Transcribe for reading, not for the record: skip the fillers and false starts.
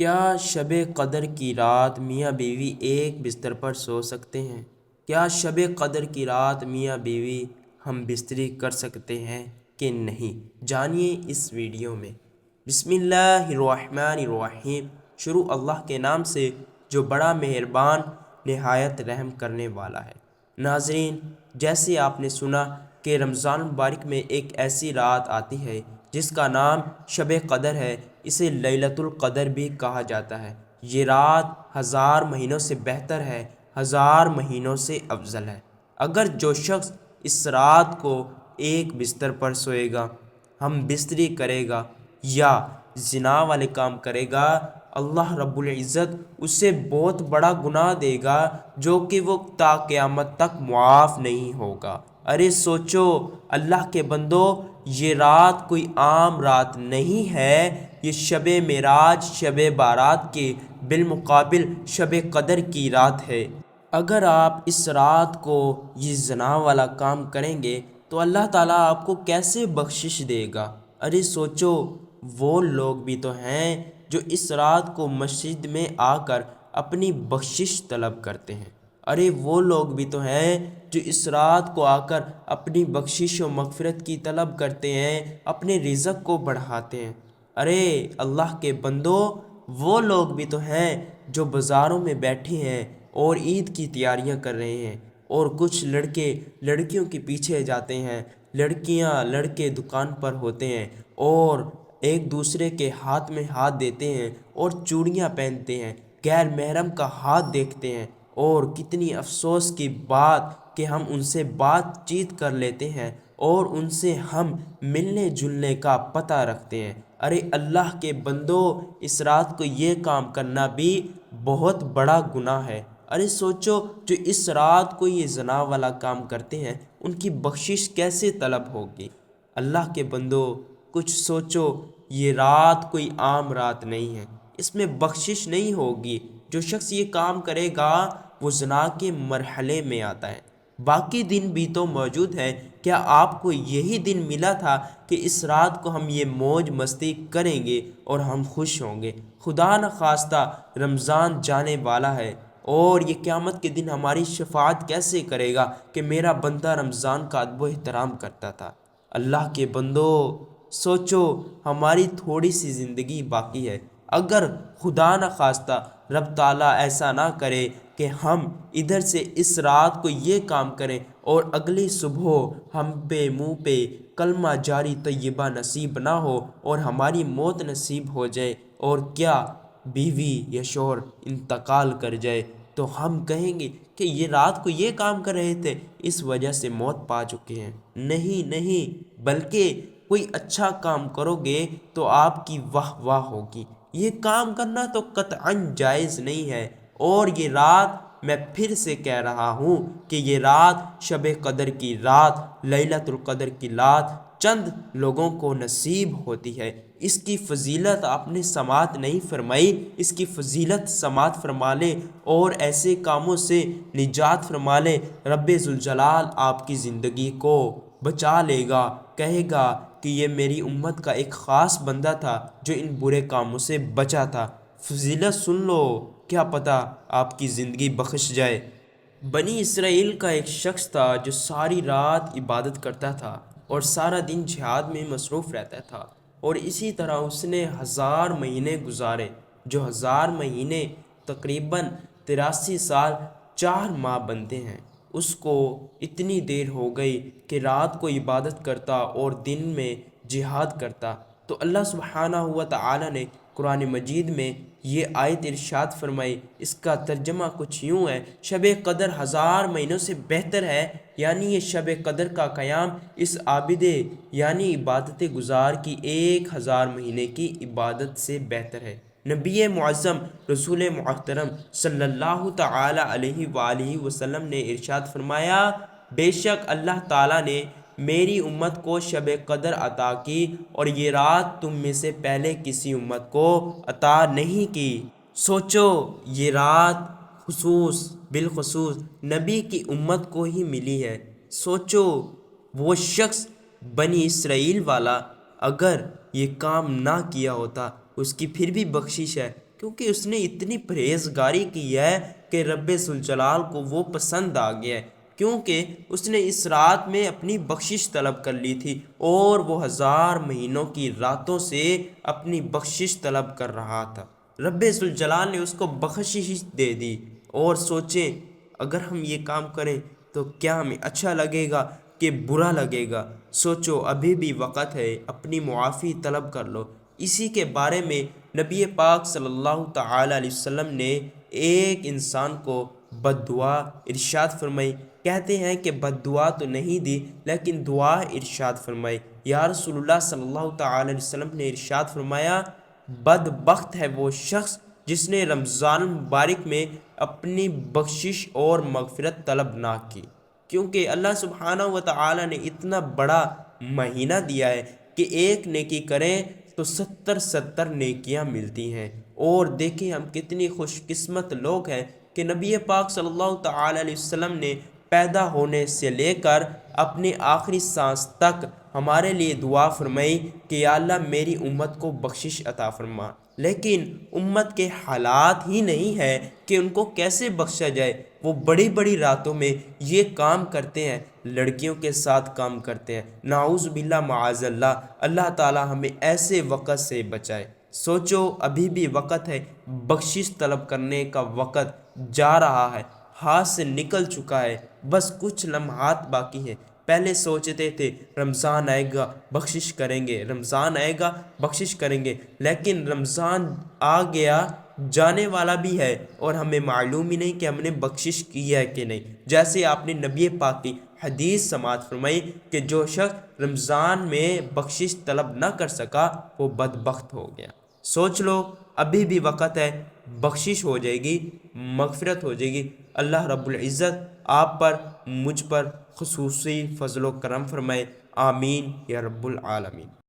کیا شب قدر کی رات میاں بیوی ایک بستر پر سو سکتے ہیں؟ کیا شب قدر کی رات میاں بیوی ہم بستری کر سکتے ہیں کہ نہیں؟ جانیے اس ویڈیو میں۔ بسم اللہ الرحمن الرحیم۔ شروع اللہ کے نام سے جو بڑا مہربان نہایت رحم کرنے والا ہے۔ ناظرین، جیسے آپ نے سنا کہ رمضان مبارک میں ایک ایسی رات آتی ہے جس کا نام شب قدر ہے، اسے لیلۃ القدر بھی کہا جاتا ہے۔ یہ رات 1000 مہینوں سے بہتر ہے، 1000 مہینوں سے افضل ہے۔ اگر جو شخص اس رات کو ایک بستر پر سوئے گا، ہم بستری کرے گا یا زنا والے کام کرے گا، اللہ رب العزت اسے بہت بڑا گناہ دے گا جو کہ وہ تا قیامت تک معاف نہیں ہوگا۔ ارے سوچو اللہ کے بندو، یہ رات کوئی عام رات نہیں ہے، یہ شب معراج، شب بارات کے بالمقابل شب قدر کی رات ہے۔ اگر آپ اس رات کو یہ زنا والا کام کریں گے تو اللہ تعالیٰ آپ کو کیسے بخشش دے گا؟ ارے سوچو، وہ لوگ بھی تو ہیں جو اس رات کو مسجد میں آ کر اپنی بخشش طلب کرتے ہیں۔ ارے وہ لوگ بھی تو ہیں جو اس رات کو آ کر اپنی بخشش و مغفرت کی طلب کرتے ہیں، اپنے رزق کو بڑھاتے ہیں۔ ارے اللہ کے بندو، وہ لوگ بھی تو ہیں جو بازاروں میں بیٹھے ہیں اور عید کی تیاریاں کر رہے ہیں، اور کچھ لڑکے لڑکیوں کے پیچھے جاتے ہیں، لڑکیاں لڑکے دکان پر ہوتے ہیں اور ایک دوسرے کے ہاتھ میں ہاتھ دیتے ہیں اور چوڑیاں پہنتے ہیں، غیر محرم کا ہاتھ دیکھتے ہیں، اور کتنی افسوس کی بات کہ ہم ان سے بات چیت کر لیتے ہیں اور ان سے ہم ملنے جلنے کا پتہ رکھتے ہیں۔ ارے اللہ کے بندو، اس رات کو یہ کام کرنا بھی بہت بڑا گناہ ہے۔ ارے سوچو، جو اس رات کو یہ زنا والا کام کرتے ہیں ان کی بخشش کیسے طلب ہوگی؟ اللہ کے بندو کچھ سوچو، یہ رات کوئی عام رات نہیں ہے، اس میں بخشش نہیں ہوگی۔ جو شخص یہ کام کرے گا وہ زنا کے مرحلے میں آتا ہے۔ باقی دن بھی تو موجود ہے، کیا آپ کو یہی دن ملا تھا کہ اس رات کو ہم یہ موج مستی کریں گے اور ہم خوش ہوں گے؟ خدا نخواستہ رمضان جانے والا ہے اور یہ قیامت کے دن ہماری شفاعت کیسے کرے گا کہ میرا بندہ رمضان کا ادب و احترام کرتا تھا؟ اللہ کے بندو سوچو، ہماری تھوڑی سی زندگی باقی ہے۔ اگر خدا نخواستہ رب تعالیٰ ایسا نہ کرے کہ ہم ادھر سے اس رات کو یہ کام کریں اور اگلی صبح ہم پہ منہ پہ کلمہ جاری طیبہ نصیب نہ ہو اور ہماری موت نصیب ہو جائے، اور کیا بیوی یا شوہر انتقال کر جائے، تو ہم کہیں گے کہ یہ رات کو یہ کام کر رہے تھے، اس وجہ سے موت پا چکے ہیں۔ نہیں نہیں، بلکہ کوئی اچھا کام کرو گے تو آپ کی واہ واہ ہوگی۔ یہ کام کرنا تو قطعاً جائز نہیں ہے، اور یہ رات میں پھر سے کہہ رہا ہوں کہ یہ رات شب قدر کی رات، لیلۃ القدر کی رات چند لوگوں کو نصیب ہوتی ہے۔ اس کی فضیلت آپ نے سماعت نہیں فرمائی، اس کی فضیلت سماعت فرما لے اور ایسے کاموں سے نجات فرما لے، رب ذوالجلال آپ کی زندگی کو بچا لے گا، کہے گا کہ یہ میری امت کا ایک خاص بندہ تھا جو ان برے کاموں سے بچا تھا۔ فضیلت سن لو، کیا پتہ آپ کی زندگی بخش جائے۔ بنی اسرائیل کا ایک شخص تھا جو ساری رات عبادت کرتا تھا اور سارا دن جہاد میں مصروف رہتا تھا، اور اسی طرح اس نے 1000 مہینے گزارے، جو 1000 مہینے تقریباً 83 سال 4 ماہ بنتے ہیں۔ اس کو اتنی دیر ہو گئی کہ رات کو عبادت کرتا اور دن میں جہاد کرتا، تو اللہ سبحانہ و تعالی نے قرآن مجید میں یہ آیت ارشاد فرمائی۔ اس کا ترجمہ کچھ یوں ہے: شب قدر 1000 مہینوں سے بہتر ہے، یعنی یہ شب قدر کا قیام اس عابد یعنی عبادت گزار کی 1000 مہینے کی عبادت سے بہتر ہے۔ نبی معظم رسول محترم صلی اللہ تعالی علیہ وآلہ وسلم نے ارشاد فرمایا، بے شک اللہ تعالیٰ نے میری امت کو شب قدر عطا کی اور یہ رات تم میں سے پہلے کسی امت کو عطا نہیں کی۔ سوچو، یہ رات بالخصوص نبی کی امت کو ہی ملی ہے۔ سوچو، وہ شخص بنی اسرائیل والا اگر یہ کام نہ کیا ہوتا، اس کی پھر بھی بخشش ہے، کیونکہ اس نے اتنی پرہیزگاری کی ہے کہ رب ذوالجلال کو وہ پسند آ گیا ہے، کیونکہ اس نے اس رات میں اپنی بخشش طلب کر لی تھی اور وہ 1000 مہینوں کی راتوں سے اپنی بخشش طلب کر رہا تھا۔ رب ذوالجلال نے اس کو بخشش دے دی۔ اور سوچیں اگر ہم یہ کام کریں تو کیا ہمیں اچھا لگے گا کہ برا لگے گا؟ سوچو، ابھی بھی وقت ہے، اپنی معافی طلب کر لو۔ اسی کے بارے میں نبی پاک صلی اللہ تعالی علیہ وسلم نے ایک انسان کو بد دعا ارشاد فرمائی۔ کہتے ہیں کہ بد دعا تو نہیں دی لیکن دعا ارشاد فرمائی۔ یا رسول اللہ صلی اللہ تعالی علیہ وسلم نے ارشاد فرمایا، بدبخت ہے وہ شخص جس نے رمضان المبارک میں اپنی بخشش اور مغفرت طلب نہ کی، کیونکہ اللہ سبحانہ و تعالی نے اتنا بڑا مہینہ دیا ہے کہ ایک نیکی کریں تو 70 نیکیاں ملتی ہیں۔ اور دیکھیں ہم کتنی خوش قسمت لوگ ہیں کہ نبی پاک صلی اللہ تعالی علیہ وسلم نے پیدا ہونے سے لے کر اپنے آخری سانس تک ہمارے لیے دعا فرمائی کہ یا اللہ میری امت کو بخشش عطا فرما۔ لیکن امت کے حالات ہی نہیں ہے کہ ان کو کیسے بخشا جائے۔ وہ بڑی بڑی راتوں میں یہ کام کرتے ہیں، لڑکیوں کے ساتھ کام کرتے ہیں، نعوذ باللہ معاذ اللہ۔ اللہ تعالی ہمیں ایسے وقت سے بچائے۔ سوچو ابھی بھی وقت ہے، بخشش طلب کرنے کا وقت جا رہا ہے، ہاتھ سے نکل چکا ہے، بس کچھ لمحات باقی ہیں۔ پہلے سوچتے تھے رمضان آئے گا بخشش کریں گے، رمضان آئے گا بخشش کریں گے، لیکن رمضان آ گیا، جانے والا بھی ہے اور ہمیں معلوم ہی نہیں کہ ہم نے بخشش کی ہے کہ نہیں۔ جیسے آپ نے نبی پاک کی حدیث سماعت فرمائی کہ جو شخص رمضان میں بخشش طلب نہ کر سکا وہ بدبخت ہو گیا۔ سوچ لو ابھی بھی وقت ہے، بخشش ہو جائے گی، مغفرت ہو جائے گی۔ اللہ رب العزت آپ پر، مجھ پر خصوصی فضل و کرم فرمائے، آمین یا رب العالمین۔